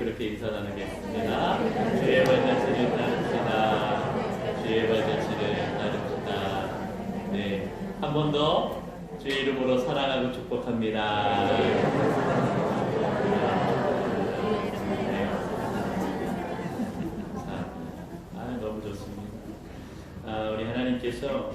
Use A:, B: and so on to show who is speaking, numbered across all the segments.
A: 그렇게 인사 나누겠습니다. 주의 발자취를 따릅시다. 주의 발자취를 따릅시다. 네, 한 번 더 주의 이름으로 사랑하고 축복합니다. 너무 좋습니다. 우리 하나님께서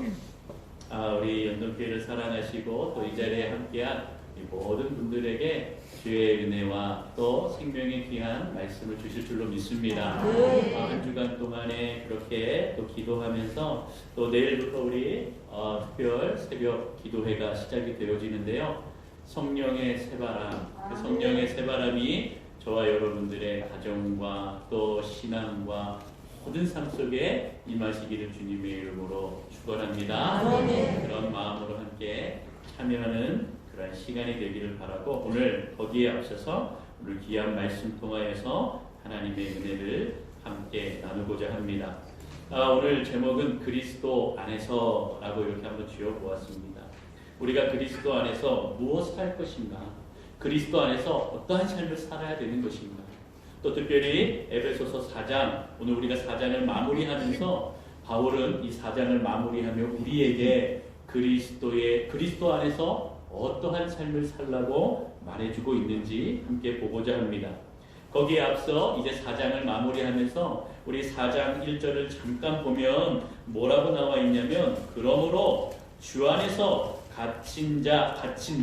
A: 우리 연동교회를 사랑하시고 또 이 자리에 함께한 이 모든 분들에게 주의 은혜와 또 생명의 귀한 말씀을 주실 줄로 믿습니다. 한 주간 동안에 그렇게 또 기도하면서 또 내일부터 우리 특별 새벽 기도회가 시작이 되어지는데요. 성령의 새바람, 그 성령의 새바람이 저와 여러분들의 가정과 또 신앙과 모든 삶 속에 임하시기를 주님의 이름으로 축원합니다. 그런 마음으로 함께 참여하는 그런 시간이 되기를 바라고, 오늘 거기에 앞서서 오늘 귀한 말씀 통하여서 하나님의 은혜를 함께 나누고자 합니다. 오늘 제목은 그리스도 안에서라고 이렇게 한번 지어보았습니다. 우리가 그리스도 안에서 무엇을 할 것인가? 그리스도 안에서 어떠한 삶을 살아야 되는 것인가? 또 특별히 에베소서 4장, 오늘 우리가 4장을 마무리하면서 바울은 이 4장을 마무리하며 우리에게 그리스도 안에서 어떠한 삶을 살라고 말해주고 있는지 함께 보고자 합니다. 거기에 앞서 이제 4장을 마무리하면서 우리 4장 1절을 잠깐 보면 뭐라고 나와 있냐면, 그러므로 주 안에서 갇힌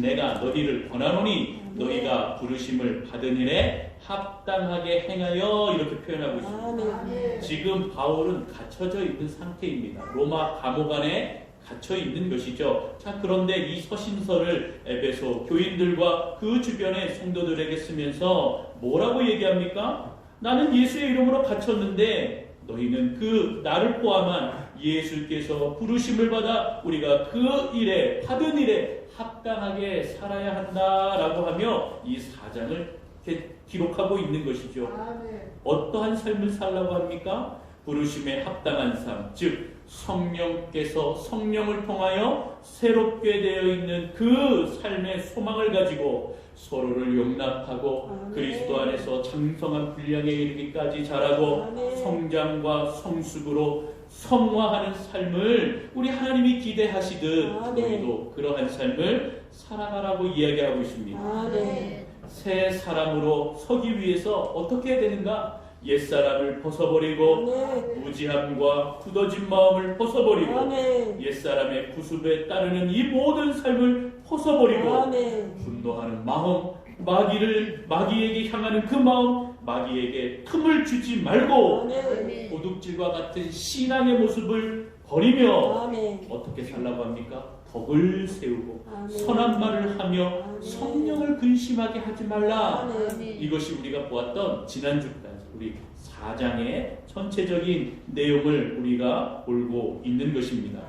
A: 내가 너희를 권하노니 너희가 부르심을 받은 일에 합당하게 행하여, 이렇게 표현하고 있습니다. 지금 바울은 갇혀져 있는 상태입니다. 로마 감옥 안에 갇혀 있는 것이죠. 자, 그런데 이 서신서를 에베소 교인들과 그 주변의 성도들에게 쓰면서 뭐라고 얘기합니까? 나는 예수의 이름으로 갇혔는데 너희는 그 나를 포함한 예수께서 부르심을 받아 우리가 그 일에 받은 일에 합당하게 살아야 한다라고 하며 이 4장을 기록하고 있는 것이죠. 어떠한 삶을 살라고 합니까? 부르심에 합당한 삶, 즉 성령께서 성령을 통하여 새롭게 되어 있는 그 삶의 소망을 가지고 서로를 용납하고 그리스도 안에서 장성한 분량에 이르기까지 자라고 성장과 성숙으로 성화하는 삶을 우리 하나님이 기대하시듯 너희도 그러한 삶을 살아가라고 이야기하고 있습니다. 새 사람으로 서기 위해서 어떻게 해야 되는가? 옛사람을 벗어버리고 무지함과 굳어진 마음을 벗어버리고 옛사람의 구습에 따르는 이 모든 삶을 벗어버리고 분노하는 마음, 마귀에게 향하는 그 마음, 마귀에게 틈을 주지 말고 도둑질과 같은 신앙의 모습을 버리며 어떻게 살라고 합니까? 덕을 세우고 선한 말을 하며 성령을 근심하게 하지 말라. 이것이 우리가 보았던 지난주까지 우리 4장의 전체적인 내용을 우리가 볼고 있는 것입니다.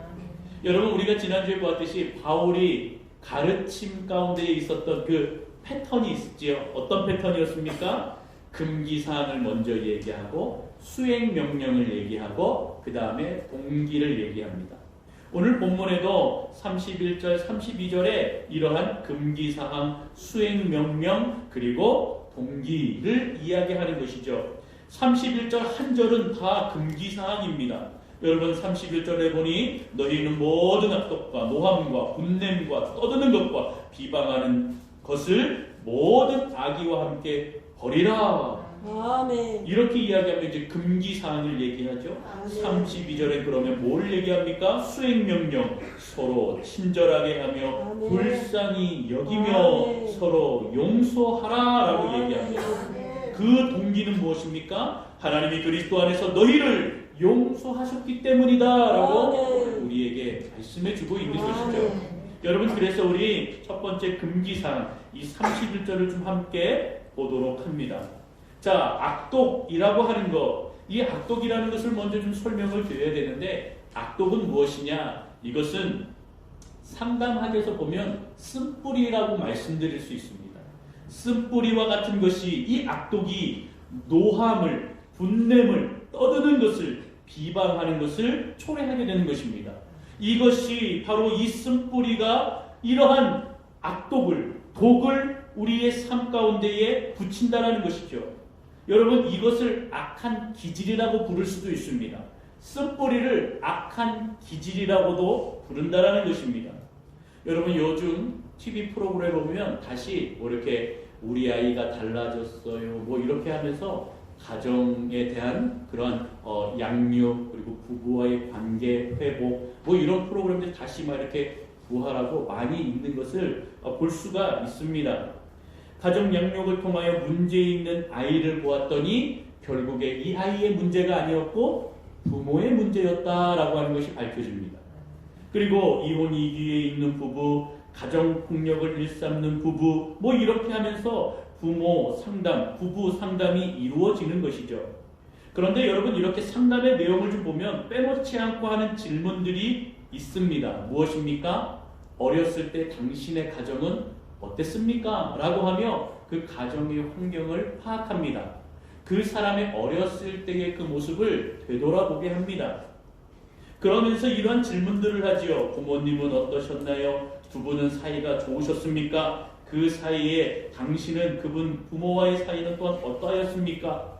A: 여러분, 우리가 지난주에 보았듯이 바울이 가르침 가운데 있었던 그 패턴이 있었지요. 어떤 패턴이었습니까? 금기사항을 먼저 얘기하고 수행 명령을 얘기하고 그 다음에 동기를 얘기합니다. 오늘 본문에도 31절, 32절에 이러한 금기사항, 수행명령, 그리고 동기를 이야기하는 것이죠. 31절 한 절은 다 금기사항입니다. 여러분, 31절에 보니 너희는 모든 악독과 모함과 분냄과 떠드는 것과 비방하는 것을 모든 악의와 함께 버리라. 이렇게 이야기하면 이제 금기사항을 얘기하죠. 32절에 그러면 뭘 얘기합니까? 수행명령, 서로 친절하게 하며 불쌍히 여기며 서로 용서하라라고 얘기합니다. 그 동기는 무엇입니까? 하나님이 그리스도 안에서 너희를 용서하셨기 때문이다라고 우리에게 말씀해주고 있는 것이죠. 여러분, 그래서 우리 첫 번째 금기사항 이 31절을 좀 함께 보도록 합니다. 자, 악독이라고 하는 것, 이 악독이라는 것을 먼저 좀 설명을 드려야 되는데, 악독은 무엇이냐? 이것은 상담학에서 보면 쓴뿌리라고 말씀드릴 수 있습니다. 쓴뿌리와 같은 것이, 이 악독이 노함을, 분냄을, 떠드는 것을, 비방하는 것을 초래하게 되는 것입니다. 이것이 바로 이 쓴뿌리가 이러한 악독을, 독을 우리의 삶 가운데에 붙인다라는 것이죠. 여러분 이것을 악한 기질이라고 부를 수도 있습니다. 쓴뿌리를 악한 기질이라고도 부른다라는 것입니다. 여러분 요즘 TV 프로그램 보면 다시 뭐 이렇게 우리 아이가 달라졌어요 뭐 이렇게 하면서 가정에 대한 그런 양육 그리고 부부와의 관계 회복 뭐 이런 프로그램들 다시 막 이렇게 부활하고 많이 있는 것을 볼 수가 있습니다. 가정 양육을 통하여 문제 있는 아이를 보았더니 결국에 이 아이의 문제가 아니었고 부모의 문제였다라고 하는 것이 밝혀집니다. 그리고 이혼 이기에 있는 부부, 가정폭력을 일삼는 부부 뭐 이렇게 하면서 부모 상담, 부부 상담이 이루어지는 것이죠. 그런데 여러분 이렇게 상담의 내용을 좀 보면 빼놓지 않고 하는 질문들이 있습니다. 무엇입니까? 어렸을 때 당신의 가정은 어땠습니까? 라고 하며 그 가정의 환경을 파악합니다. 그 사람의 어렸을 때의 그 모습을 되돌아보게 합니다. 그러면서 이러한 질문들을 하지요. 부모님은 어떠셨나요? 두 분은 사이가 좋으셨습니까? 그 사이에 당신은 그분 부모와의 사이는 또한 어떠하였습니까?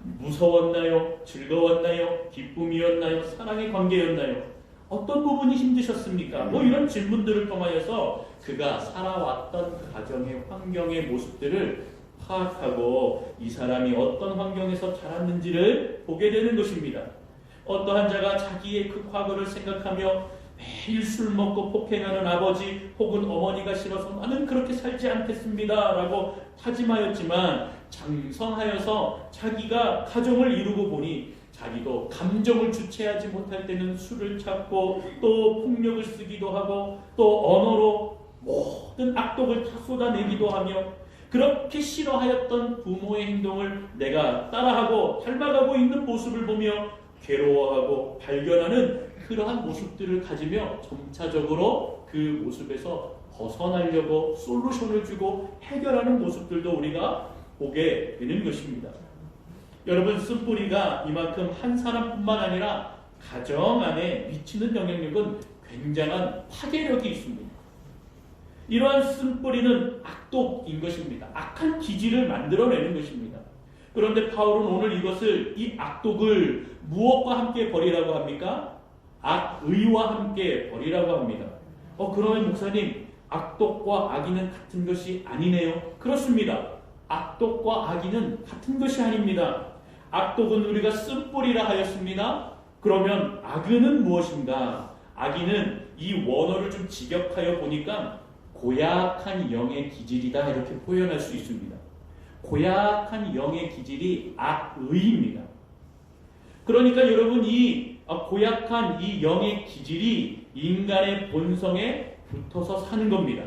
A: 무서웠나요? 즐거웠나요? 기쁨이었나요? 사랑의 관계였나요? 어떤 부분이 힘드셨습니까? 뭐 이런 질문들을 통하여서 그가 살아왔던 그 가정의 환경의 모습들을 파악하고 이 사람이 어떤 환경에서 자랐는지를 보게 되는 것입니다. 어떠한 자가 자기의 그 과거를 생각하며 매일 술 먹고 폭행하는 아버지 혹은 어머니가 싫어서 나는 그렇게 살지 않겠습니다 라고 다짐하였지만 장성하여서 자기가 가정을 이루고 보니 자기도 감정을 주체하지 못할 때는 술을 찾고 또 폭력을 쓰기도 하고 또 언어로 모든 악독을 다 쏟아내기도 하며 그렇게 싫어하였던 부모의 행동을 내가 따라하고 닮아가고 있는 모습을 보며 괴로워하고 발견하는 그러한 모습들을 가지며 점차적으로 그 모습에서 벗어나려고 솔루션을 주고 해결하는 모습들도 우리가 보게 되는 것입니다. 여러분 쓴뿌리가 이만큼 한 사람뿐만 아니라 가정 안에 미치는 영향력은 굉장한 파괴력이 있습니다. 이러한 쓴뿌리는 악독인 것입니다. 악한 기질을 만들어내는 것입니다. 그런데 바울은 오늘 이것을 이 악독을 무엇과 함께 버리라고 합니까? 악의와 함께 버리라고 합니다. 그러면 목사님 악독과 악의는 같은 것이 아니네요. 그렇습니다. 악독과 악의는 같은 것이 아닙니다. 악독은 우리가 쓴뿌리라 하였습니다. 그러면 악의는 무엇인가? 악의는 이 원어를 좀 직역하여 보니까 고약한 영의 기질이다 이렇게 표현할 수 있습니다. 고약한 영의 기질이 악의입니다. 그러니까 여러분 이 고약한 이 영의 기질이 인간의 본성에 붙어서 사는 겁니다.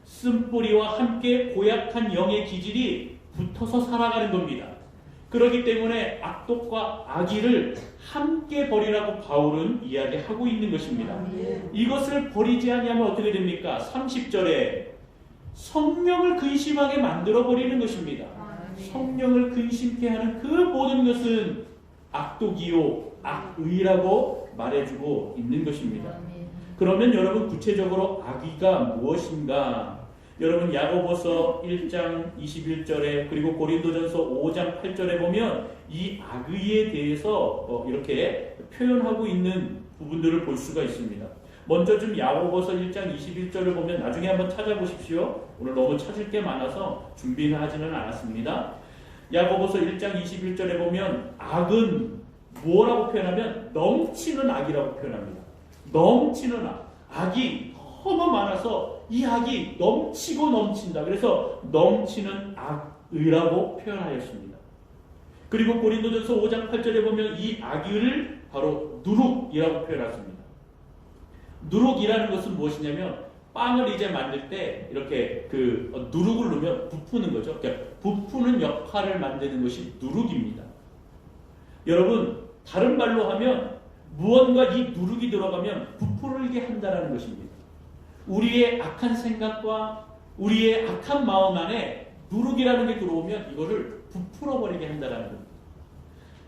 A: 쓴뿌리와 함께 고약한 영의 기질이 붙어서 살아가는 겁니다. 그렇기 때문에 악독과 악의를 함께 버리라고 바울은 이야기하고 있는 것입니다. 이것을 버리지 아니하면 어떻게 됩니까? 30절에 성령을 근심하게 만들어버리는 것입니다. 성령을 근심케 하는 그 모든 것은 악독이요 악의라고 말해주고 있는 것입니다. 그러면 여러분 구체적으로 악의가 무엇인가? 여러분 야고보서 1장 21절에 그리고 고린도전서 5장 8절에 보면 이 악의에 대해서 이렇게 표현하고 있는 부분들을 볼 수가 있습니다. 먼저 좀 야고보서 1장 21절을 보면 나중에 한번 찾아보십시오. 오늘 너무 찾을 게 많아서 준비는 하지는 않았습니다. 야고보서 1장 21절에 보면 악은 뭐라고 표현하면 넘치는 악이라고 표현합니다. 넘치는 악. 악이 너무 많아서 이 악이 넘치고 넘친다. 그래서 넘치는 악의라고 표현하였습니다. 그리고 고린도전서 5장 8절에 보면 이 악의를 바로 누룩이라고 표현했습니다. 누룩이라는 것은 무엇이냐면 빵을 이제 만들 때 이렇게 그 누룩을 넣으면 부푸는 거죠. 그러니까 부푸는 역할을 만드는 것이 누룩입니다. 여러분 다른 말로 하면 무언가 이 누룩이 들어가면 부풀게 한다는 것입니다. 우리의 악한 생각과 우리의 악한 마음 안에 누룩이라는 게 들어오면 이거를 부풀어버리게 한다는 겁니다.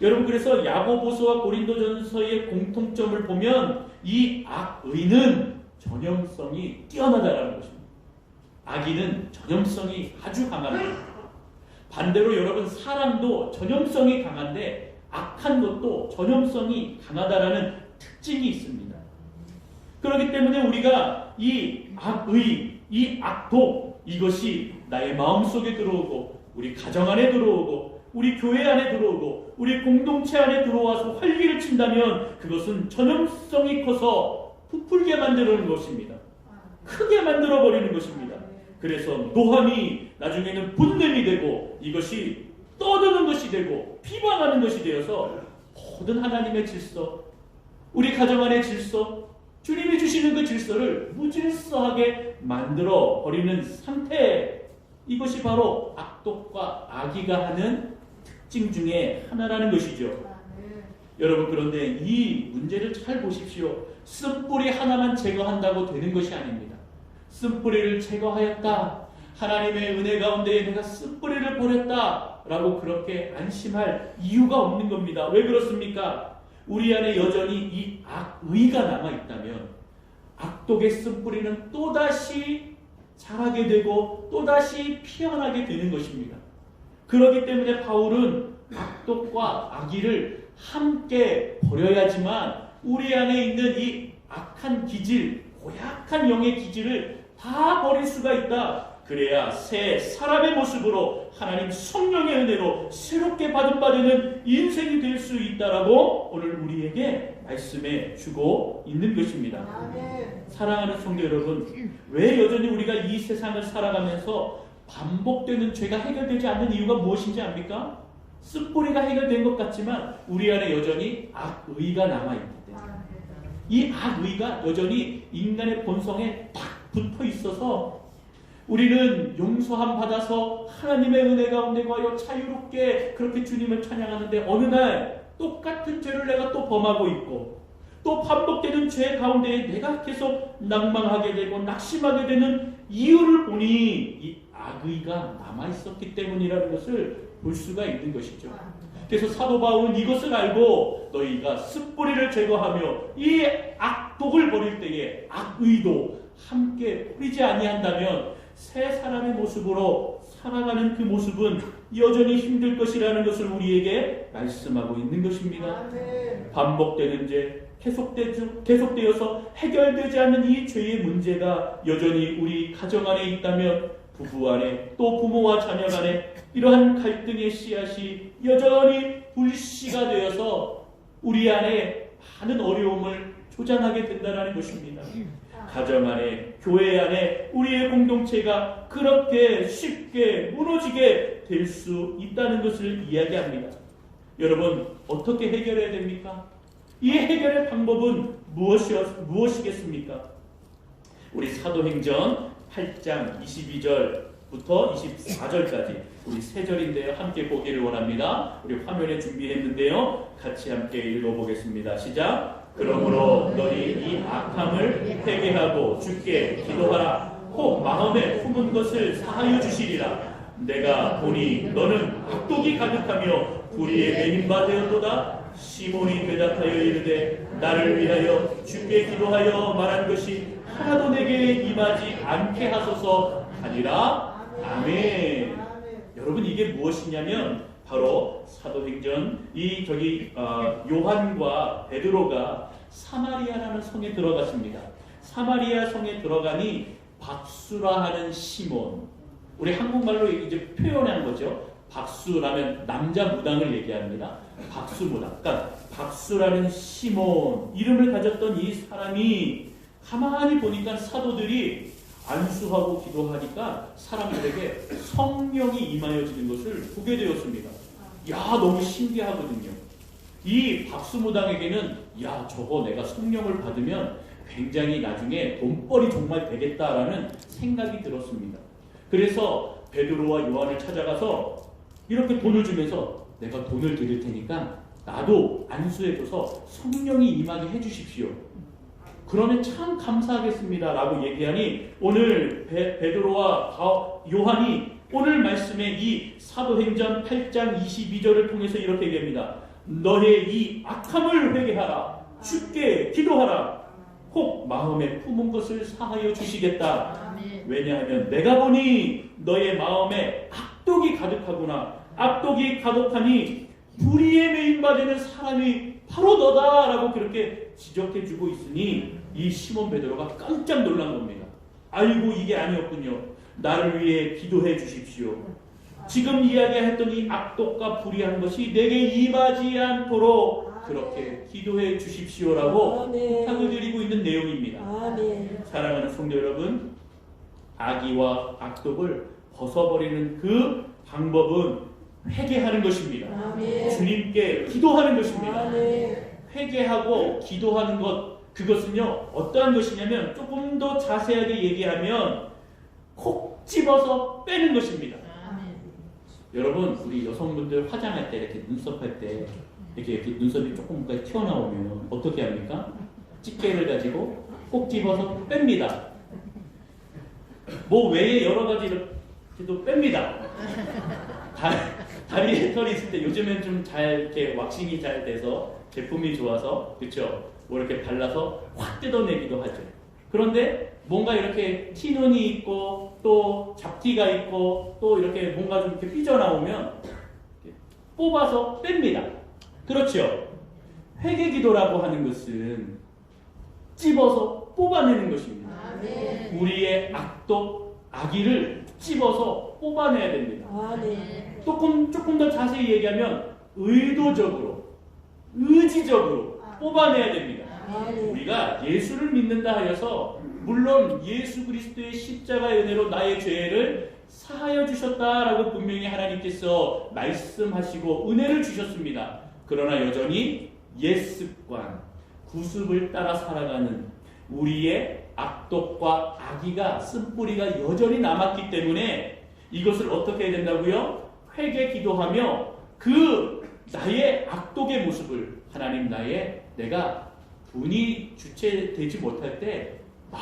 A: 여러분 그래서 야고보서와 고린도전서의 공통점을 보면 이 악의는 전형성이 뛰어나다라는 것입니다. 악의는 전형성이 아주 강합니다. 반대로 여러분 사랑도 전염성이 강한데 악한 것도 전염성이 강하다라는 특징이 있습니다. 그렇기 때문에 우리가 이 악의, 이 악독, 이것이 나의 마음속에 들어오고 우리 가정 안에 들어오고 우리 교회 안에 들어오고 우리 공동체 안에 들어와서 활기를 친다면 그것은 전염성이 커서 부풀게 만드는 것입니다. 크게 만들어버리는 것입니다. 그래서 노함이 나중에는 분냄이 되고 이것이 떠드는 것이 되고 비방하는 것이 되어서 모든 하나님의 질서, 우리 가정 안의 질서, 주님이 주시는 그 질서를 무질서하게 만들어 버리는 상태, 이것이 바로 악독과 악의가 하는 특징 중에 하나라는 것이죠. 여러분, 그런데 이 문제를 잘 보십시오. 쓴뿌리 하나만 제거한다고 되는 것이 아닙니다. 쓴뿌리를 제거하였다, 하나님의 은혜 가운데 내가 쓴뿌리를 버렸다 라고 그렇게 안심할 이유가 없는 겁니다. 왜 그렇습니까? 우리 안에 여전히 이 악의가 남아있다면 악독의 쓴뿌리는 또다시 자라게 되고 또다시 피어나게 되는 것입니다. 그렇기 때문에 바울은 악독과 악의를 함께 버려야지만 우리 안에 있는 이 악한 기질, 고약한 영의 기질을 다 버릴 수가 있다. 그래야 새 사람의 모습으로 하나님 성령의 은혜로 새롭게 받은 인생이 될 수 있다라고 오늘 우리에게 말씀해 주고 있는 것입니다. 사랑하는 성도 여러분, 왜 여전히 우리가 이 세상을 살아가면서 반복되는 죄가 해결되지 않는 이유가 무엇인지 압니까? 쓴뿌리가 해결된 것 같지만 우리 안에 여전히 악의가 남아있기 때문에, 이 악의가 여전히 인간의 본성에 딱 붙어 있어서 우리는 용서함 받아서 하나님의 은혜 가운데 가여 자유롭게 그렇게 주님을 찬양하는데 어느 날 똑같은 죄를 내가 또 범하고 있고 또 반복되는 죄 가운데 내가 계속 낭망하게 되고 낙심하게 되는 이유를 보니 이 악의가 남아있었기 때문이라는 것을 볼 수가 있는 것이죠. 그래서 사도 바울은 이것을 알고 너희가 쓴뿌리를 제거하며 이 악독을 버릴 때에 악의도 함께 버리지 아니한다면 새 사람의 모습으로 살아가는 그 모습은 여전히 힘들 것이라는 것을 우리에게 말씀하고 있는 것입니다. 반복되는 죄, 계속되어서 해결되지 않는 이 죄의 문제가 여전히 우리 가정 안에 있다면 부부 안에 또 부모와 자녀 간에 이러한 갈등의 씨앗이 여전히 불씨가 되어서 우리 안에 많은 어려움을 조장하게 된다는 것입니다. 가정 안에, 교회 안에 우리의 공동체가 그렇게 쉽게 무너지게 될 수 있다는 것을 이야기합니다. 여러분, 어떻게 해결해야 됩니까? 이 해결의 방법은 무엇이겠습니까? 우리 사도행전 8장 22절부터 24절까지 우리 세 절인데요. 함께 보기를 원합니다. 우리 화면에 준비했는데요. 같이 함께 읽어보겠습니다. 시작! 그러므로 너희 이 악함을 회개하고 주께 기도하라. 혹 마음에 품은 것을 사하여 주시리라. 내가 보니 너는 악독이 가득하며 불의에 매인 바 되었도다. 시몬이 대답하여 이르되 나를 위하여 주께 기도하여 말한 것이 하나도 내게 임하지 않게 하소서 하니라. 아멘. 여러분, 이게 무엇이냐면 바로 사도행전 요한과 베드로가 사마리아라는 성에 들어갔습니다. 사마리아 성에 들어가니 박수라 하는 시몬, 우리 한국말로 이제 표현한 거죠. 박수라면 남자 무당을 얘기합니다. 박수무당. 그러니까 박수라는 시몬 이름을 가졌던 이 사람이 가만히 보니까 사도들이 안수하고 기도하니까 사람들에게 성령이 임하여지는 것을 보게 되었습니다. 야, 너무 신기하거든요. 이 박수무당에게는 야, 저거 내가 성령을 받으면 굉장히 나중에 돈벌이 정말 되겠다라는 생각이 들었습니다. 그래서 베드로와 요한을 찾아가서 이렇게 돈을 주면서 내가 돈을 드릴 테니까 나도 안수해줘서 성령이 임하게 해주십시오. 그러면 참 감사하겠습니다 라고 얘기하니 오늘 베드로와 요한이 오늘 말씀의 이 사도행전 8장 22절을 통해서 이렇게 얘기합니다. 너의 이 악함을 회개하라. 주께 기도하라. 혹 마음에 품은 것을 사하여 주시겠다. 왜냐하면 내가 보니 너의 마음에 악독이 가득하구나. 악독이 가득하니 불의에 매인받는 사람이 바로 너다라고 그렇게 지적해주고 있으니 이 시몬 베드로가 깜짝 놀란 겁니다. 아이고 이게 아니었군요. 나를 위해 기도해 주십시오. 지금 이야기했던 이 악독과 불의한 것이 내게 임하지 않도록 그렇게 기도해 주십시오라고 부탁을 드리고 있는 내용입니다. 사랑하는 성도 여러분, 악의와 악독을 벗어버리는 그 방법은 회개하는 것입니다. 주님께 기도하는 것입니다. 회개하고 기도하는 것, 그것은요 어떠한 것이냐면 조금 더 자세하게 얘기하면 콕 집어서 빼는 것입니다. 여러분, 우리 여성분들 화장할 때 이렇게 눈썹 할 때 이렇게 눈썹이 조금까지 튀어나오면 어떻게 합니까? 집게를 가지고 꼭 집어서 뺍니다. 뭐 외에 여러 가지 이렇게도 뺍니다. 다리에 털이 있을 때 요즘엔 좀 잘 이렇게 왁싱이 잘 돼서 제품이 좋아서 그렇죠? 뭐 이렇게 발라서 확 뜯어내기도 하죠. 그런데 뭔가 이렇게 티눈이 있고 또 잡티가 있고 또 이렇게 뭔가 좀 이렇게 삐져나오면 뽑아서 뺍니다. 그렇죠? 회개기도라고 하는 것은 찝어서 뽑아내는 것입니다. 우리의 악독, 악의를 찝어서 뽑아내야 됩니다. 조금 더 자세히 얘기하면 의도적으로, 의지적으로 뽑아내야 됩니다. 우리가 예수를 믿는다 하여서 물론 예수 그리스도의 십자가의 은혜로 나의 죄를 사하여 주셨다라고 분명히 하나님께서 말씀하시고 은혜를 주셨습니다. 그러나 여전히 옛습관, 구습을 따라 살아가는 우리의 악독과 악의가 쓴뿌리가 여전히 남았기 때문에 이것을 어떻게 해야 된다고요? 회개 기도하며 그 나의 악독의 모습을 하나님 내가 분이 주체되지 못할 때 막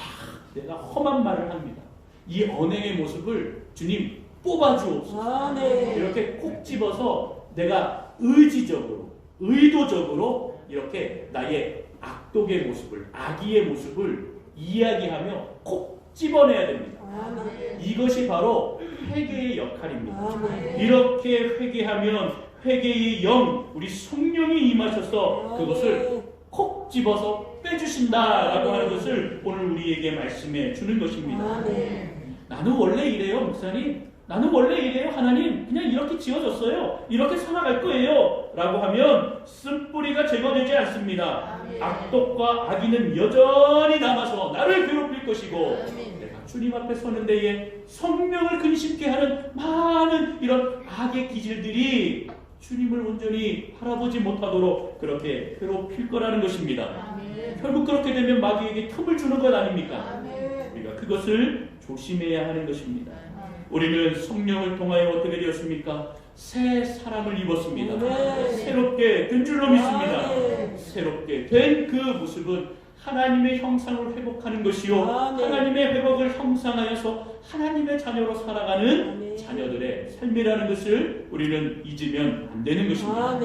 A: 내가 험한 말을 합니다. 이 언행의 모습을 주님 뽑아주옵소서. 이렇게 콕 집어서 내가 의지적으로, 의도적으로 이렇게 나의 악독의 모습을, 악의의 모습을 이야기하며 콕 집어내야 됩니다. 이것이 바로 회개의 역할입니다. 이렇게 회개하면 회개의 영, 우리 성령이 임하셔서 그것을 콕 집어서 빼주신다라고 하는 것을 오늘 우리에게 말씀해 주는 것입니다. 나는 원래 이래요, 목사님. 나는 원래 이래요, 하나님. 그냥 이렇게 지어졌어요. 이렇게 살아갈 거예요. 라고 하면 쓴뿌리가 제거되지 않습니다. 악독과 악의는 여전히 남아서 나를 괴롭힐 것이고 내가 주님 앞에 서는 데에 성령을 근심케 하는 많은 이런 악의 기질들이 주님을 온전히 바라보지 못하도록 그렇게 괴롭힐 거라는 것입니다. 결국 그렇게 되면 마귀에게 틈을 주는 것 아닙니까? 우리가 그것을 조심해야 하는 것입니다. 우리는 성령을 통하여 어떻게 되었습니까? 새 사람을 입었습니다. 새롭게 된 줄로 믿습니다. 새롭게 된 그 모습은 하나님의 형상을 회복하는 것이요, 하나님의 회복을 형상하여서 하나님의 자녀로 살아가는 자녀들의 삶이라는 것을 우리는 잊으면 안 되는 것입니다.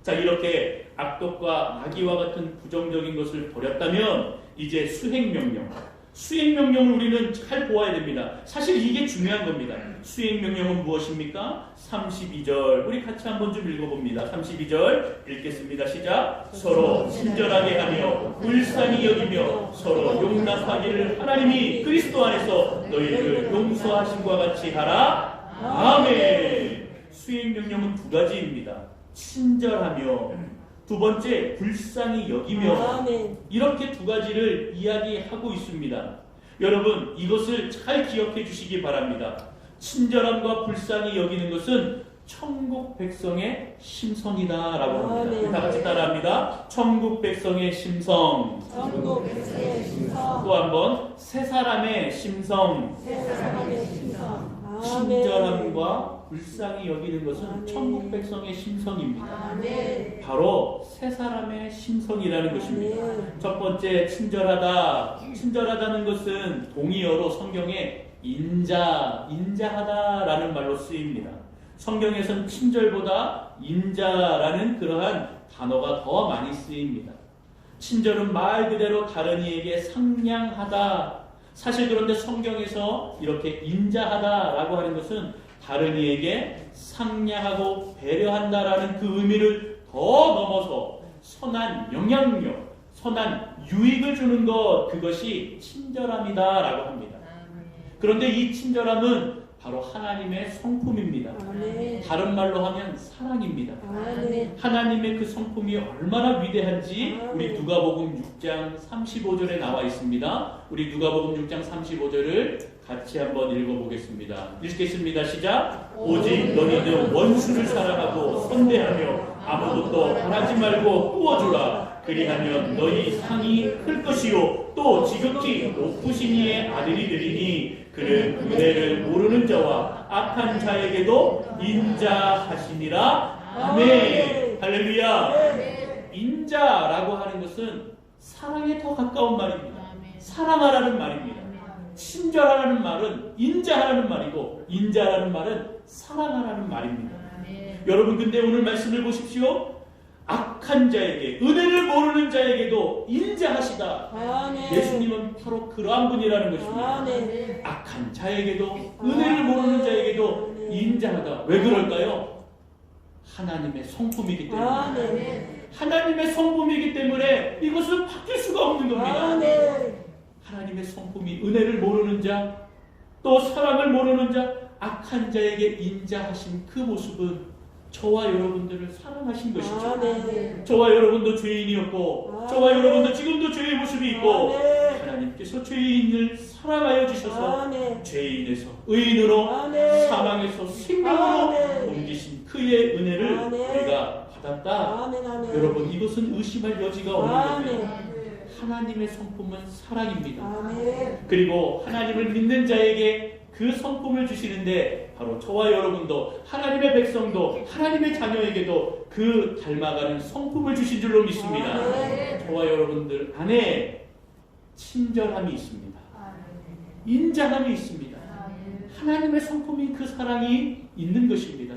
A: 자, 이렇게 악독과 악의와 같은 부정적인 것을 버렸다면 이제 수행명령, 수행명령을 우리는 잘 보아야 됩니다. 사실 이게 중요한 겁니다. 수행명령은 무엇입니까? 32절 우리 같이 한번 좀 읽어봅니다. 32절 읽겠습니다. 시작. 서로 친절하게 하며 불쌍히 여기며 서로 용납하기를 하나님이 그리스도 안에서 너희를 용서하심과 같이 하라. 아멘. 수행명령은 두 가지입니다. 친절하며 두 번째 불쌍히 여기며 이렇게 두 가지를 이야기하고 있습니다. 여러분 이것을 잘 기억해 주시기 바랍니다. 친절함과 불쌍히 여기는 것은 천국 백성의 심성이다라고 합니다. 다 같이 따라합니다. 천국 백성의 심성. 천국 백성의 심성. 또 한번 세 사람의 심성. 세 사람의 심성. 친절함과 불쌍히 여기는 것은 천국 백성의 심성입니다. 바로 세 사람의 심성이라는 것입니다. 첫 번째 친절하다. 친절하다는 것은 동의어로 성경에 인자하다라는 말로 쓰입니다. 성경에서는 친절보다 인자라는 그러한 단어가 더 많이 쓰입니다. 친절은 말 그대로 다른 이에게 상냥하다. 사실 그런데 성경에서 이렇게 인자하다라고 하는 것은 다른 이에게 상냥하고 배려한다라는 그 의미를 더 넘어서 선한 영향력, 선한 유익을 주는 것, 그것이 친절함이다라고 합니다. 그런데 이 친절함은 바로 하나님의 성품입니다.
B: 아멘.
A: 다른 말로 하면 사랑입니다.
B: 아멘.
A: 하나님의 그 성품이 얼마나 위대한지 우리 누가복음 6장 35절에 나와 있습니다. 우리 누가복음 6장 35절을 같이 한번 읽어보겠습니다. 읽겠습니다. 시작. 오직 너희는 원수를 사랑하고 선대하며 아무것도 바라지 말고 구워주라. 그리하면 너희 상이 클 것이요 또 지극히 높으신 이의 아들이 되리니 그는 은혜를 모르는 자와 악한 자에게도 인자하시니라. 아멘. 할렐루야. 인자라고 하는 것은 사랑에 더 가까운 말입니다. 사랑하라는 말입니다. 친절하라는 말은 인자하라는 말이고, 인자라는 말은 사랑하라는 말입니다. 여러분, 근데 오늘 말씀을 보십시오. 악한 자에게, 은혜를 모르는 자에게도 인자하시다.
B: 아멘.
A: 예수님은 바로 그러한 분이라는 것입니다.
B: 아멘.
A: 악한 자에게도, 은혜를 모르는 자에게도 인자하다. 왜 그럴까요? 하나님의 성품이기 때문에.
B: 아멘.
A: 하나님의 성품이기 때문에 이것은 바뀔 수가 없는 겁니다.
B: 아멘.
A: 하나님의 성품이 은혜를 모르는 자, 또 사랑을 모르는 자, 악한 자에게 인자하신 그 모습은 저와 여러분들을 사랑하신 것이죠.
B: 아멘.
A: 저와 여러분도 죄인이었고,
B: 아멘.
A: 저와 여러분도 지금도 죄의 모습이 있고,
B: 아멘.
A: 하나님께서 죄인을 사랑하여 주셔서
B: 아멘.
A: 죄인에서 의인으로,
B: 아멘.
A: 사망에서 생명으로
B: 아멘.
A: 옮기신 그의 은혜를
B: 아멘.
A: 우리가 받았다.
B: 아멘. 아멘.
A: 여러분, 이것은 의심할 여지가 없는 겁니다.
B: 아멘.
A: 하나님의 성품은 사랑입니다.
B: 아멘.
A: 그리고 하나님을 믿는 자에게 그 성품을 주시는데 바로 저와 여러분도, 하나님의 백성도, 하나님의 자녀에게도 그 닮아가는 성품을 주신 줄로 믿습니다.
B: 아멘.
A: 저와 여러분들 안에 친절함이 있습니다. 인자함이 있습니다. 하나님의 성품인 그 사랑이 있는 것입니다.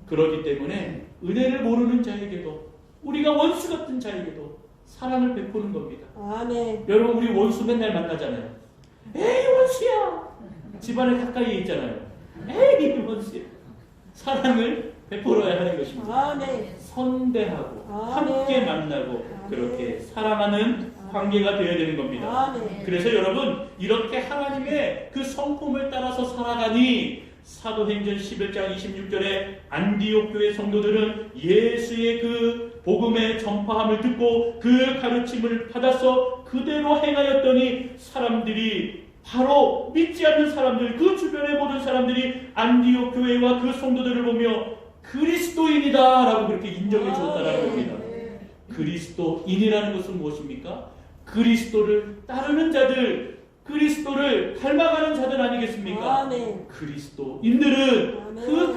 A: 그렇기 때문에 은혜를 모르는 자에게도, 우리가 원수 같은 자에게도 사랑을 베푸는 겁니다.
B: 아멘.
A: 여러분, 우리 원수 맨날 만나잖아요. 에이, 원수야! 집안에 가까이에 있잖아요. 에이, 원수야! 사랑을 베풀어야 하는 것입니다.
B: 아멘.
A: 선대하고
B: 아멘.
A: 함께 만나고
B: 아멘.
A: 그렇게 사랑하는 관계가 되어야 되는 겁니다.
B: 아멘.
A: 그래서 여러분, 이렇게 하나님의 그 성품을 따라서 살아가니 사도행전 11장 26절에 안디옥 교회 성도들은 예수의 그 복음의 전파함을 듣고 그 가르침을 받아서 그대로 행하였더니 사람들이, 바로 믿지 않는 사람들, 그 주변의 모든 사람들이 안디옥 교회와 그 성도들을 보며 그리스도인이다 라고 그렇게 인정해 주었다는 겁니다. 그리스도인이라는 것은 무엇입니까? 그리스도를 따르는 자들, 그리스도를 닮아가는 자들 아니겠습니까?
B: 아멘.
A: 그리스도인들은
B: 아멘.
A: 그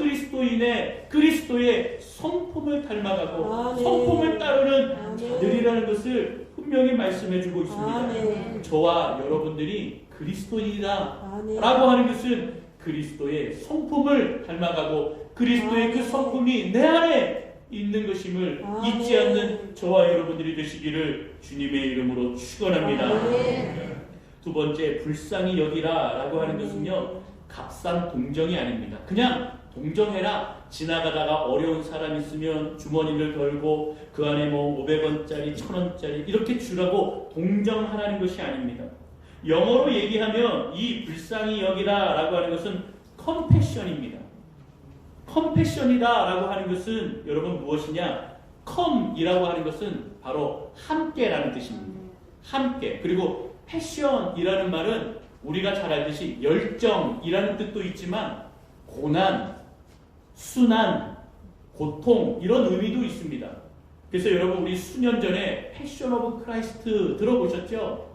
A: 그리스도의 성품을 닮아가고
B: 아멘.
A: 성품을 따르는
B: 아멘.
A: 자들이라는 것을 분명히 말씀해 주고 있습니다.
B: 아멘.
A: 저와 여러분들이 그리스도인이다
B: 아멘.
A: 라고 하는 것은 그리스도의 성품을 닮아가고 그리스도의
B: 아멘.
A: 그 성품이 내 안에 있는 것임을
B: 아멘.
A: 잊지 않는 저와 여러분들이 되시기를 주님의 이름으로 축원합니다.
B: 아멘.
A: 두 번째, 불쌍히 여기라 라고 하는 것은요, 값싼 동정이 아닙니다. 그냥 동정해라. 지나가다가 어려운 사람 있으면 주머니를 걸고 그 안에 뭐 500원짜리, 1000원짜리 이렇게 주라고 동정하라는 것이 아닙니다. 영어로 얘기하면 이 불쌍히 여기라 라고 하는 것은 컴패션입니다. 컴패션이다 라고 하는 것은 여러분 무엇이냐? 컴이라고 하는 것은 바로 함께라는 뜻입니다. 함께. 그리고 패션이라는 말은 우리가 잘 알듯이 열정이라는 뜻도 있지만 고난, 순환, 고통 이런 의미도 있습니다. 그래서 여러분, 우리 수년 전에 패션 오브 크라이스트 들어보셨죠?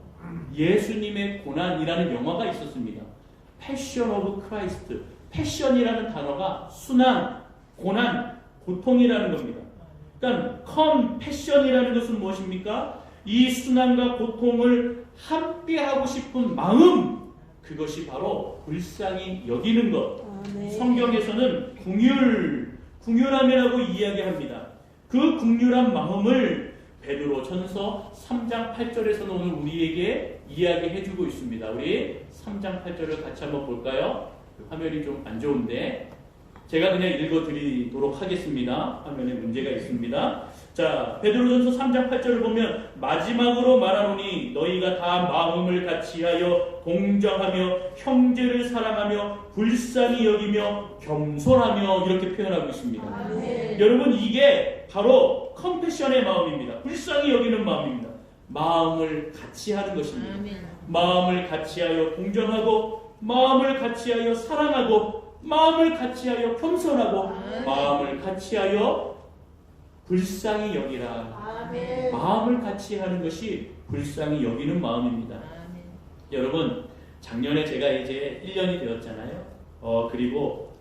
A: 예수님의 고난이라는 영화가 있었습니다. 패션 오브 크라이스트. 패션이라는 단어가 순환, 고난, 고통이라는 겁니다. 그러니까 컴패션이라는 것은 무엇입니까? 이 순환과 고통을 함께하고 싶은 마음, 그것이 바로 불쌍히 여기는 것.
B: 아멘.
A: 성경에서는 궁휼함이라고 이야기합니다. 그 궁휼한 마음을 베드로전서 3장 8절에서는 오늘 우리에게 이야기해주고 있습니다. 우리 3장 8절을 같이 한번 볼까요? 화면이 좀 안 좋은데 제가 그냥 읽어드리도록 하겠습니다. 화면에 문제가 있습니다. 자, 베드로전서 3장 8절을 보면 마지막으로 말하노니 너희가 다 마음을 같이하여 동정하며 형제를 사랑하며 불쌍히 여기며 겸손하며 이렇게 표현하고 있습니다.
B: 아멘.
A: 여러분 이게 바로 컴패션의 마음입니다. 불쌍히 여기는 마음입니다. 마음을 같이 하는 것입니다.
B: 아멘.
A: 마음을 같이하여 동정하고 마음을 같이하여 사랑하고 마음을 같이하여 겸손하고 마음을 같이하여 불쌍히 여기라.
B: 아멘.
A: 마음을 같이 하는 것이 불쌍히 여기는 마음입니다.
B: 아멘.
A: 여러분 작년에 제가 이제 1년이 되었잖아요. 그리고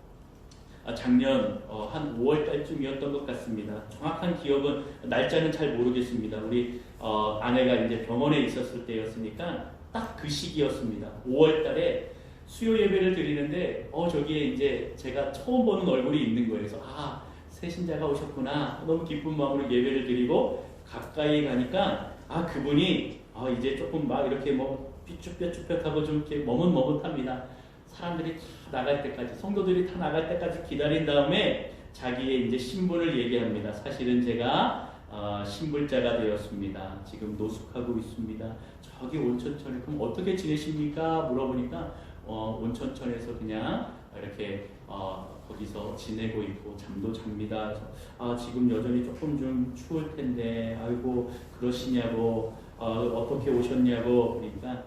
A: 작년 한 5월 달쯤이었던 것 같습니다. 정확한 기억은 날짜는 잘 모르겠습니다. 우리 아내가 이제 병원에 있었을 때였으니까 딱 그 시기였습니다. 5월 달에 수요 예배를 드리는데 저기에 이제 제가 처음 보는 얼굴이 있는 거예요. 그래서 새신자가 오셨구나. 너무 기쁜 마음으로 예배를 드리고 가까이 가니까 그분이 이제 조금 막 이렇게 뭐 삐쭉삐쭉하고 좀 이렇게 머뭇머뭇합니다. 사람들이 다 나갈 때까지, 성도들이 다 나갈 때까지 기다린 다음에 자기의 이제 신분을 얘기합니다. 사실은 제가 신불자가 되었습니다. 지금 노숙하고 있습니다. 저기 온천천에 그럼 어떻게 지내십니까? 물어보니까 온천천에서 그냥 이렇게 거기서 지내고 있고 잠도 잡니다. 그래서 지금 여전히 조금 좀 추울 텐데 아이고 그러시냐고 어떻게 오셨냐고 그러니까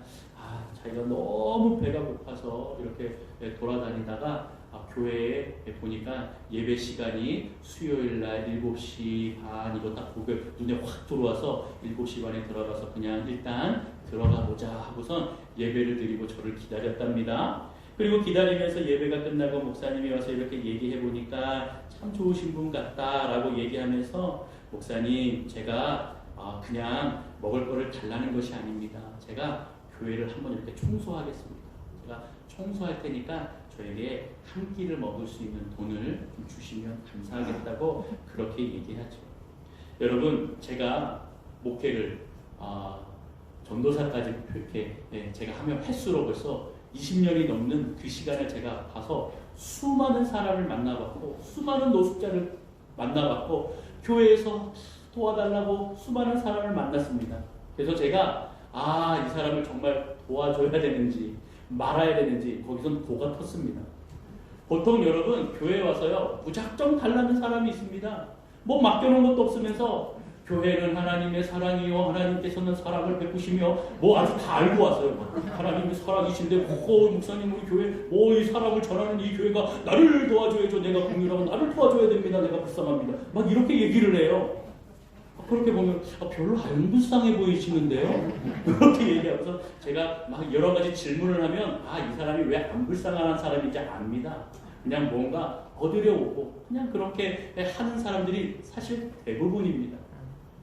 A: 자기가 너무 배가 고파서 이렇게 돌아다니다가 교회에 보니까 예배 시간이 수요일날 7시 반 이거 딱 보고 눈에 확 들어와서 7시 반에 들어가서 그냥 일단 들어가 보자 하고선 예배를 드리고 저를 기다렸답니다. 그리고 기다리면서 예배가 끝나고 목사님이 와서 이렇게 얘기해 보니까 참 좋으신 분 같다라고 얘기하면서 목사님 제가 그냥 먹을 거를 달라는 것이 아닙니다. 제가 교회를 한번 이렇게 청소하겠습니다. 제가 청소할 테니까 저에게 한 끼를 먹을 수 있는 돈을 좀 주시면 감사하겠다고 그렇게 얘기하죠. 여러분 제가 목회를 전도사까지 이렇게 제가 하면 횟수로 벌써 20년이 넘는 그 시간을 제가 봐서 수많은 사람을 만나봤고 수많은 노숙자를 만나봤고 교회에서 도와달라고 수많은 사람을 만났습니다. 그래서 제가 이 사람을 정말 도와줘야 되는지 말아야 되는지 거기선 도가 텄습니다. 보통 여러분 교회에 와서요 무작정 달라는 사람이 있습니다. 뭐 맡겨놓은 것도 없으면서 교회는 하나님의 사랑이요 하나님께서는 사랑을 베푸시며 뭐 아주 다 알고 왔어요. 하나님의 사랑이신데 목사님 우리 교회 이 사랑을 전하는 이 교회가 나를 도와줘야죠. 내가 공유라고 나를 도와줘야 됩니다. 내가 불쌍합니다. 막 이렇게 얘기를 해요. 그렇게 보면 별로 안 불쌍해 보이시는데요? 그렇게 얘기하면서 제가 막 여러 가지 질문을 하면 이 사람이 왜 안 불쌍한 사람인지 압니다. 그냥 뭔가 얻으려오고 그냥 그렇게 하는 사람들이 사실 대부분입니다.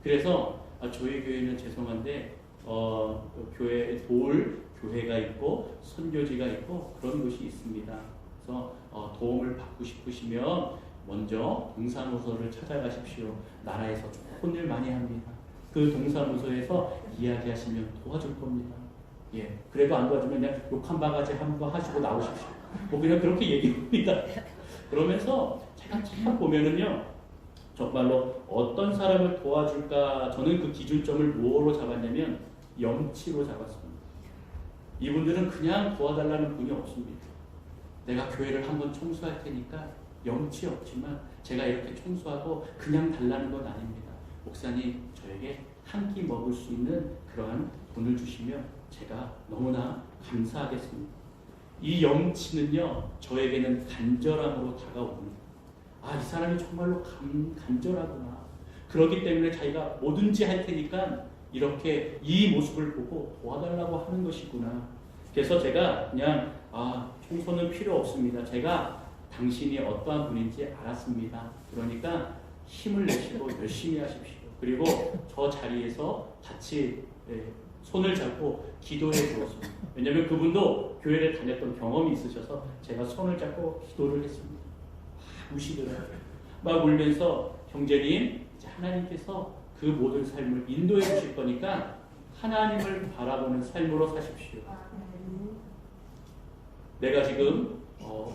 A: 그래서 저희 교회는 죄송한데 교회에 교회가 있고 선교지가 있고 그런 곳이 있습니다. 그래서 도움을 받고 싶으시면 먼저 동사무소를 찾아가십시오. 나라에서 좋은 일 많이 합니다. 그 동사무소에서 이야기하시면 도와줄 겁니다. 그래도 안 도와주면 그냥 욕 한 바가지 한번 하시고 나오십시오. 뭐 그냥 그렇게 얘기합니다. 그러면서 제가 참 보면은요, 정말로 어떤 사람을 도와줄까 저는 그 기준점을 뭐로 잡았냐면 염치로 잡았습니다. 이분들은 그냥 도와달라는 분이 없습니다. 내가 교회를 한번 청소할 테니까 염치 없지만 제가 이렇게 청소하고 그냥 달라는 건 아닙니다. 목사님 저에게 한 끼 먹을 수 있는 그러한 돈을 주시면 제가 너무나 감사하겠습니다. 이 염치는요 저에게는 간절함으로 다가옵니다. 이 사람이 정말로 간절하구나. 그렇기 때문에 자기가 뭐든지 할 테니까 이렇게 이 모습을 보고 도와달라고 하는 것이구나. 그래서 제가 그냥 청소는 필요 없습니다. 제가 당신이 어떠한 분인지 알았습니다. 그러니까 힘을 내시고 열심히 하십시오. 그리고 저 자리에서 같이 손을 잡고 기도해 주었습니다. 왜냐하면 그분도 교회를 다녔던 경험이 있으셔서 제가 손을 잡고 기도를 했습니다. 우시더라고요. 막 울면서 형제님 이제 하나님께서 그 모든 삶을 인도해 주실 거니까 하나님을 바라보는 삶으로 사십시오. 내가 지금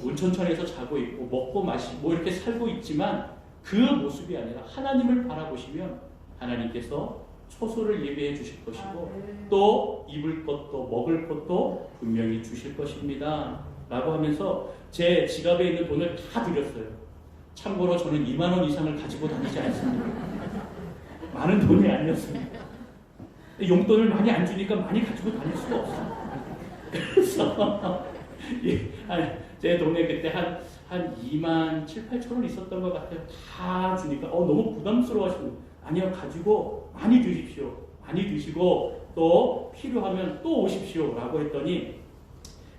A: 온천천에서 자고 있고 먹고 마시고 뭐 이렇게 살고 있지만 그 모습이 아니라 하나님을 바라보시면 하나님께서 초소를 예비해 주실 것이고 또 입을 것도 먹을 것도 분명히 주실 것입니다 라고 하면서 제 지갑에 있는 돈을 다 드렸어요. 참고로 저는 2만 원 이상을 가지고 다니지 않습니다. 많은 돈이 아니었습니다. 용돈을 많이 안 주니까 많이 가지고 다닐 수가 없어요. 그래서 제 돈에 그때 한 2만 7, 8천 원 있었던 것 같아요. 다 주니까 너무 부담스러워하시고 아니요, 가지고 많이 드십시오. 많이 드시고 또 필요하면 또 오십시오 라고 했더니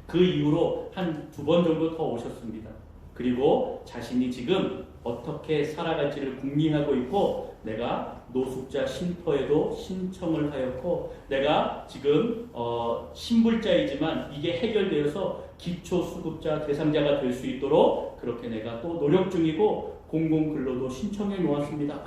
A: 그 이후로 한 2번 정도 더 오셨습니다. 그리고 자신이 지금 어떻게 살아갈지를 궁리하고 있고 내가 노숙자 쉼터에도 신청을 하였고 내가 지금 신불자이지만 이게 해결되어서 기초수급자 대상자가 될 수 있도록 그렇게 내가 또 노력 중이고 공공근로도 신청해 놓았습니다.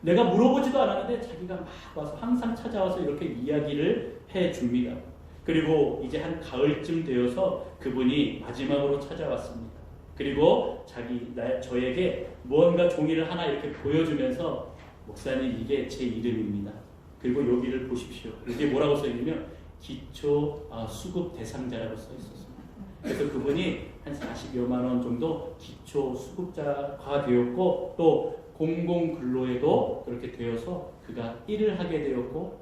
A: 내가 물어보지도 않았는데 자기가 막 와서 항상 찾아와서 이렇게 이야기를 해줍니다. 그리고 이제 한 가을쯤 되어서 그분이 마지막으로 찾아왔습니다. 그리고 저에게 무언가 종이를 하나 이렇게 보여주면서 목사님 이게 제 이름입니다. 그리고 여기를 보십시오. 이게 뭐라고 써있냐면 기초 수급 대상자라고 써있었습니다. 그래서 그분이 한 40여만 원 정도 기초 수급자가 되었고 또 공공근로에도 그렇게 되어서 그가 일을 하게 되었고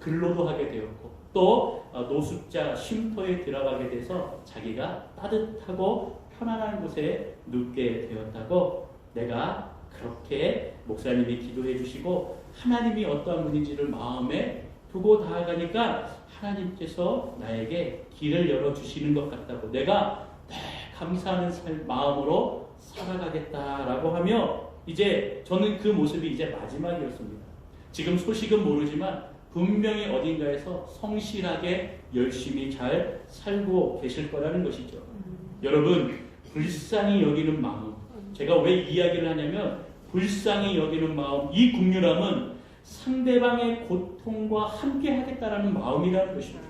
A: 근로도 하게 되었고 또 노숙자 쉼터에 들어가게 돼서 자기가 따뜻하고 편안한 곳에 눕게 되었다고 내가 그렇게 목사님이 기도해 주시고 하나님이 어떠한 분인지를 마음에 두고 나아가니까 하나님께서 나에게 길을 열어주시는 것 같다고 내가 감사하는 마음으로 살아가겠다라고 하며 이제 저는 그 모습이 이제 마지막이었습니다. 지금 소식은 모르지만 분명히 어딘가에서 성실하게 열심히 잘 살고 계실 거라는 것이죠. 여러분 불쌍히 여기는 마음 제가 왜 이야기를 하냐면 불쌍히 여기는 마음 이 국률함은 상대방의 고통과 함께 하겠다라는 마음이라는 것입니다.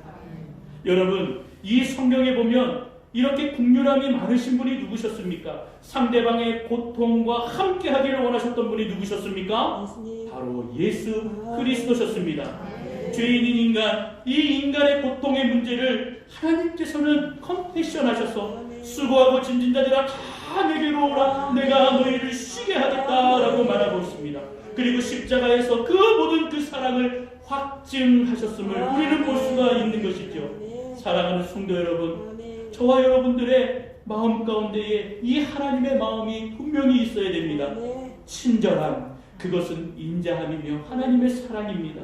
A: 여러분 이 성경에 보면 이렇게 국률함이 많으신 분이 누구셨습니까? 상대방의 고통과 함께 하기를 원하셨던 분이 누구셨습니까? 바로 예수 그리스도셨습니다. 죄인인 인간, 이 인간의 고통의 문제를 하나님께서는 컴패션 하셔서 수고하고 짐진 자들아 다 내게로 오라 내가 너희를 쉬게 하겠다라고 말하고 있습니다. 그리고 십자가에서 그 모든 그 사랑을 확증하셨음을 우리는 볼 수가 있는 것이죠. 사랑하는 성도 여러분, 저와 여러분들의 마음 가운데에 이 하나님의 마음이 분명히 있어야 됩니다. 친절함, 그것은 인자함이며 하나님의 사랑입니다.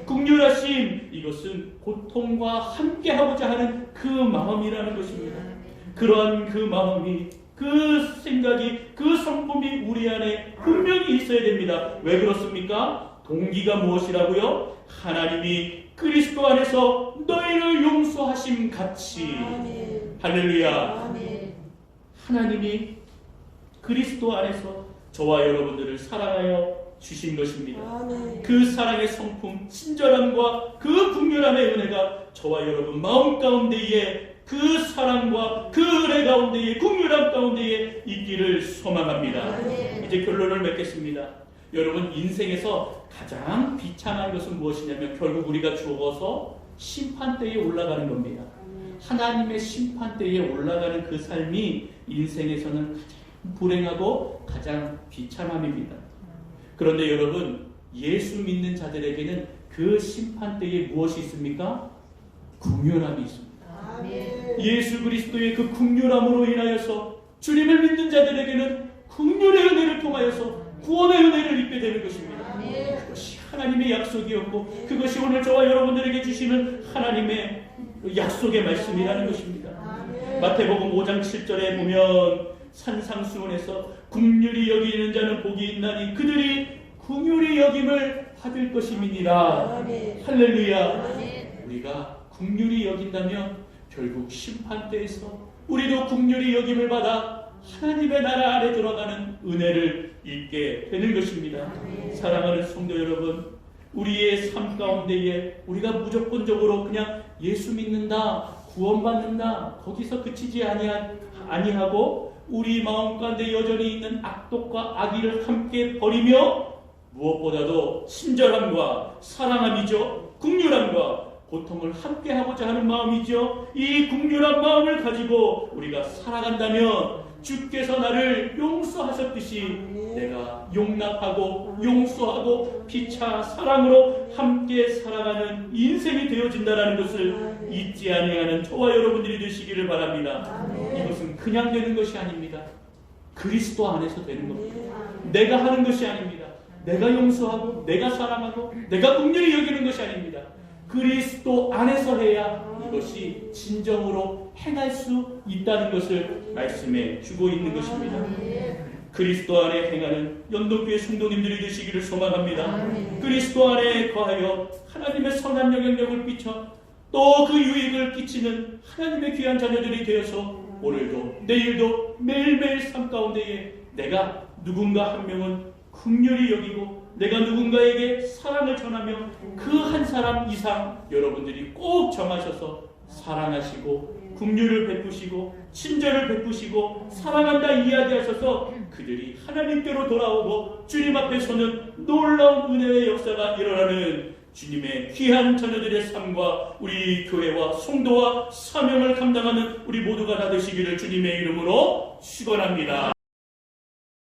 A: 긍휼하심, 이것은 고통과 함께하고자 하는 그 마음이라는 것입니다. 그러한 그 마음이, 그 생각이, 그 성품이 우리 안에 분명히 있어야 됩니다. 왜 그렇습니까? 동기가 무엇이라고요? 하나님이 그리스도 안에서 너희를 용서하심 같이. 할렐루야. 하나님이 그리스도 안에서 저와 여러분들을 사랑하여 주신 것입니다. 그 사랑의 성품, 친절함과 그 긍휼함의 은혜가 저와 여러분 마음 가운데에 그 사랑과 그 은혜 가운데에 긍휼함 가운데에 있기를 소망합니다. 이제 결론을 맺겠습니다. 여러분 인생에서 가장 비참한 것은 무엇이냐면 결국 우리가 죽어서 심판대에 올라가는 겁니다. 하나님의 심판대에 올라가는 그 삶이 인생에서는 가장 불행하고 가장 비참함입니다. 그런데 여러분 예수 믿는 자들에게는 그 심판대에 무엇이 있습니까? 긍휼함이 있습니다. 예수 그리스도의 그 긍휼함으로 인하여서 주님을 믿는 자들에게는 긍휼의 은혜를 통하여서 구원의 은혜를 입게 되는 것입니다. 그것이 하나님의 약속이었고 그것이 오늘 저와 여러분들에게 주시는 하나님의 약속의 말씀이라는 것입니다. 마태복음 5장 7절에 보면 산상수훈에서 긍휼히 여기는 자는 복이 있나니 그들이 긍휼히 여김을 받을 것임이니라. 할렐루야. 우리가 긍휼히 여긴다면 결국 심판대에서 우리도 긍휼히 여김을 받아 하나님의 나라 안에 들어가는 은혜를 입게 되는 것입니다. 사랑하는 성도 여러분, 우리의 삶 가운데에 우리가 무조건적으로 그냥 예수 믿는다, 구원받는 나 거기서 그치지 아니하고 우리 마음 가운데 여전히 있는 악독과 악의를 함께 버리며 무엇보다도 친절함과 사랑함이죠. 긍휼함과 고통을 함께 하고자 하는 마음이죠. 이 긍휼한 마음을 가지고 우리가 살아간다면 주께서 나를 용서하셨듯이 내가 용납하고 용서하고 피차 사랑으로 함께 살아가는 인생이 되어진다는 것을 잊지 아니하는 저와 여러분들이 되시기를 바랍니다. 이것은 그냥 되는 것이 아닙니다. 그리스도 안에서 되는 겁니다. 내가 하는 것이 아닙니다. 내가 용서하고 내가 사랑하고 내가 긍휼히 여기는 것이 아닙니다. 그리스도 안에서 해야 이것이 진정으로 행할 수 있다는 것을 말씀해 주고 있는 것입니다. 그리스도 안에 행하는 연동교회 성도님들이 되시기를 소망합니다. 그리스도 안에 거하여 하나님의 선한 영향력을 비춰 또 그 유익을 끼치는 하나님의 귀한 자녀들이 되어서 오늘도 내일도 매일매일 삶 가운데에 내가 누군가 한 명은 긍휼히 여기고 내가 누군가에게 사랑을 전하며 그 한 사람 이상 여러분들이 꼭 정하셔서 사랑하시고 긍휼을 베푸시고 친절을 베푸시고 사랑한다 이야기하셔서 그들이 하나님께로 돌아오고 주님 앞에 서는 놀라운 은혜의 역사가 일어나는 주님의 귀한 자녀들의 삶과 우리 교회와 성도와 사명을 감당하는 우리 모두가 다 되시기를 주님의 이름으로 축원합니다.